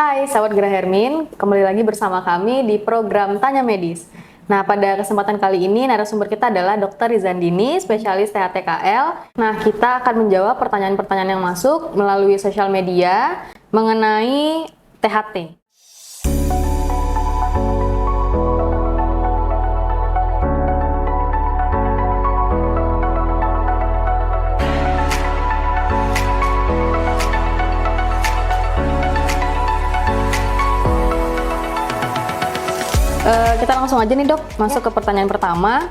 Hai sahabat Gerah Hermin, kembali lagi bersama kami di program Tanya Medis. Nah, pada kesempatan kali ini narasumber kita adalah Dr. Rizandini, spesialis THT-KL. Nah, kita akan menjawab pertanyaan-pertanyaan yang masuk melalui sosial media mengenai THT. Kita langsung aja nih dok, masuk ke pertanyaan pertama.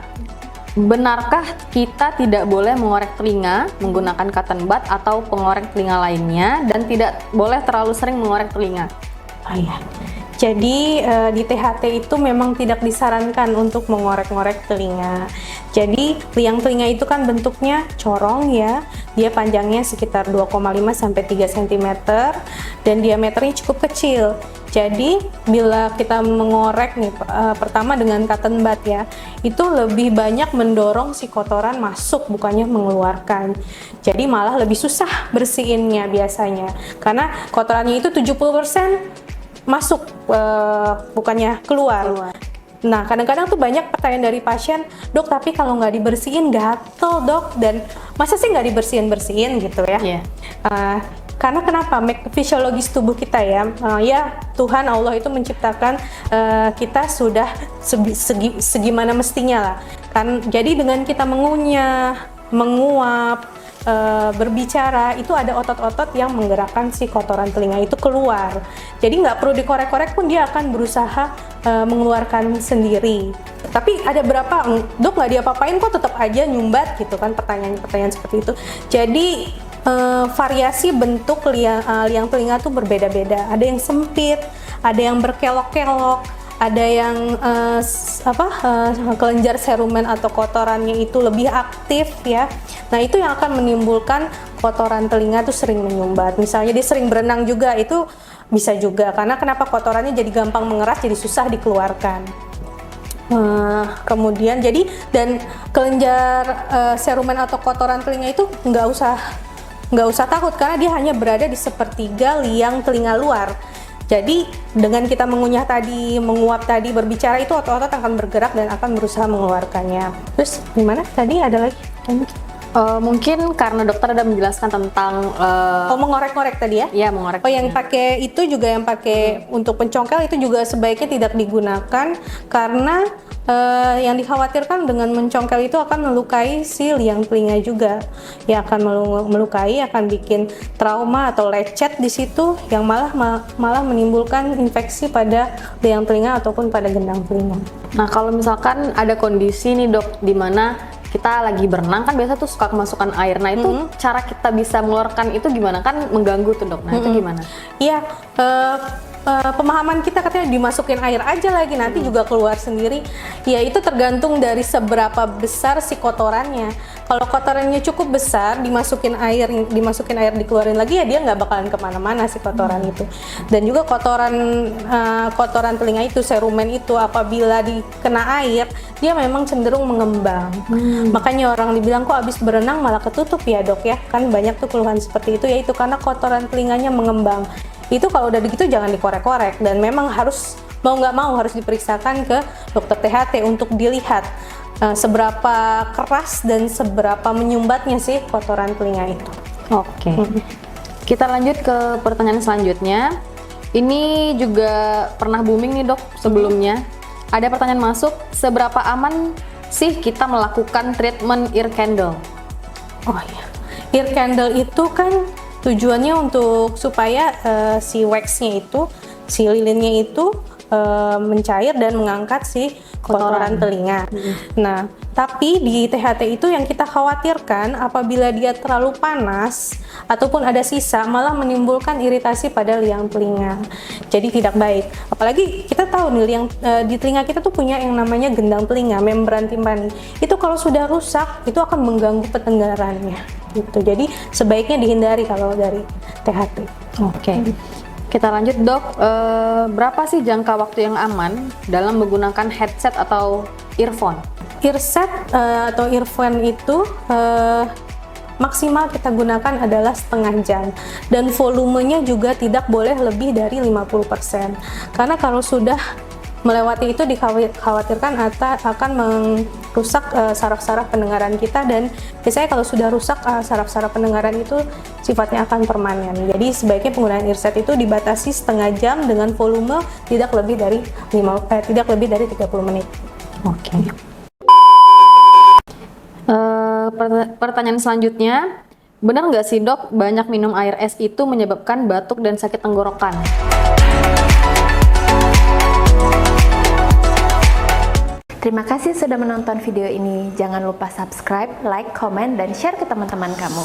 Benarkah kita tidak boleh mengorek telinga menggunakan cotton bud atau pengorek telinga lainnya dan tidak boleh terlalu sering mengorek telinga? Oh iya. Jadi di THT itu memang tidak disarankan untuk mengorek-ngorek telinga. Jadi liang telinga itu kan bentuknya corong ya. Dia panjangnya sekitar 2,5 sampai 3 cm dan diameternya cukup kecil. Jadi bila kita mengorek nih pertama dengan cotton bud ya, itu lebih banyak mendorong si kotoran masuk bukannya mengeluarkan. Jadi malah lebih susah bersihinnya biasanya. Karena kotorannya itu 70% masuk bukannya keluar. Nah, kadang-kadang tuh banyak pertanyaan dari pasien, dok tapi kalau nggak dibersihin gatel dok, dan masa sih nggak dibersihin gitu ya? Yeah. Karena kenapa? Fisiologis tubuh kita ya, ya Tuhan Allah itu menciptakan kita sudah segimana mestinya lah. Kan, jadi dengan kita mengunyah, menguap, berbicara, itu ada otot-otot yang menggerakkan si kotoran telinga itu keluar. Jadi nggak perlu dikorek-korek pun dia akan berusaha mengeluarkan sendiri. Tapi ada berapa, dok nggak diapa-apain kok tetap aja nyumbat gitu kan, pertanyaan-pertanyaan seperti itu. Jadi variasi bentuk liang telinga tuh berbeda-beda. Ada yang sempit, ada yang berkelok-kelok, ada yang kelenjar serumen atau kotorannya itu lebih aktif ya. Nah, itu yang akan menimbulkan kotoran telinga tuh sering menyumbat. Misalnya dia sering berenang juga, itu bisa juga. Karena kenapa? Kotorannya jadi gampang mengeras, jadi susah dikeluarkan. Kemudian jadi, dan kelenjar serumen atau kotoran telinga itu nggak usah takut, karena dia hanya berada di sepertiga liang telinga luar. Jadi dengan kita mengunyah tadi, menguap tadi, berbicara, itu otot-otot akan bergerak dan akan berusaha mengeluarkannya. Terus gimana? Tadi ada lagi? Mungkin karena dokter ada menjelaskan tentang mengorek-ngorek tadi ya? Iya, mengorek. Yang pakai itu juga, yang pakai untuk pencongkel itu juga sebaiknya tidak digunakan, karena yang dikhawatirkan dengan mencongkel itu akan melukai si liang telinga juga. Ya akan melukai, akan bikin trauma atau lecet di situ, yang malah menimbulkan infeksi pada liang telinga ataupun pada gendang telinga. Nah, kalau misalkan ada kondisi nih dok, di mana kita lagi berenang kan biasa tuh suka kemasukan air. Nah, itu cara kita bisa mengeluarkan itu gimana? Kan mengganggu tuh dok. Nah, itu gimana? Iya, pemahaman kita katanya dimasukin air aja lagi, nanti juga keluar sendiri. Ya, itu tergantung dari seberapa besar si kotorannya. Kalau kotorannya cukup besar, dimasukin air dikeluarin lagi, ya dia nggak bakalan kemana-mana si kotoran itu. Dan juga kotoran telinga itu, serumen itu, apabila dikena air, dia memang cenderung mengembang. Makanya orang dibilang kok abis berenang malah ketutup ya dok ya, kan banyak tuh keluhan seperti itu, yaitu karena kotoran telinganya mengembang. Itu kalau udah begitu jangan dikorek-korek, dan memang harus mau nggak mau harus diperiksakan ke dokter THT untuk dilihat seberapa keras dan seberapa menyumbatnya sih kotoran telinga itu. Oke. Kita lanjut ke pertanyaan selanjutnya. Ini juga pernah booming nih dok sebelumnya. Ada pertanyaan masuk, seberapa aman sih kita melakukan treatment ear candle? Oh iya, ear candle itu kan tujuannya untuk supaya si waxnya itu, si lilinnya itu mencair dan mengangkat si kotoran telinga. Nah, tapi di THT itu yang kita khawatirkan apabila dia terlalu panas ataupun ada sisa, malah menimbulkan iritasi pada liang telinga. Jadi tidak baik. Apalagi kita tahu nih, liang di telinga kita tuh punya yang namanya gendang telinga, membran timpani. Itu kalau sudah rusak, itu akan mengganggu pendengarannya. Gitu. Jadi sebaiknya dihindari kalau dari THT. Oke. Kita lanjut dok, berapa sih jangka waktu yang aman dalam menggunakan headset atau earphone? Earset atau earphone itu maksimal kita gunakan adalah setengah jam, dan volumenya juga tidak boleh lebih dari 50%, karena kalau sudah melewati itu dikhawatirkan akan merusak saraf-saraf pendengaran kita, dan biasanya kalau sudah rusak saraf-saraf pendengaran itu sifatnya akan permanen. Jadi sebaiknya penggunaan earset itu dibatasi setengah jam dengan volume tidak lebih dari 30 menit. Oke. Pertanyaan selanjutnya, benar nggak sih dok, banyak minum air es itu menyebabkan batuk dan sakit tenggorokan? Terima kasih sudah menonton video ini. Jangan lupa subscribe, like, komen, dan share ke teman-teman kamu.